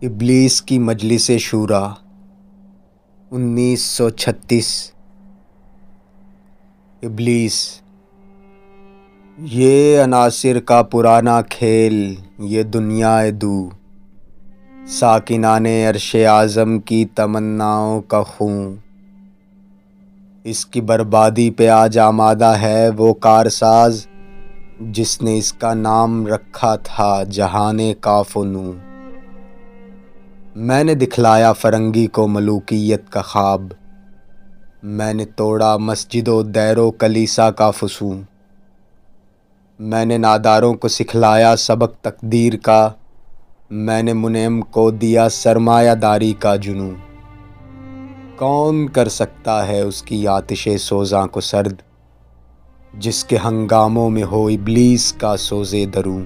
ابلیس کی مجلس شورا 1936۔ ابلیس، یہ عناصر کا پرانا کھیل، یہ دنیا دو ساکنان عرش اعظم کی تمناؤں کا خون۔ اس کی بربادی پہ آج آمادہ ہے وہ کارساز جس نے اس کا نام رکھا تھا جہان کاف و نون۔ میں نے دکھلایا فرنگی کو ملوکیت کا خواب، میں نے توڑا مسجد و دیر و کلیسا کا فسون۔ میں نے ناداروں کو سکھلایا سبق تقدیر کا، میں نے منعم کو دیا سرمایہ داری کا جنون۔ کون کر سکتا ہے اس کی آتش سوزاں کو سرد، جس کے ہنگاموں میں ہو ابلیس کا سوز دروں۔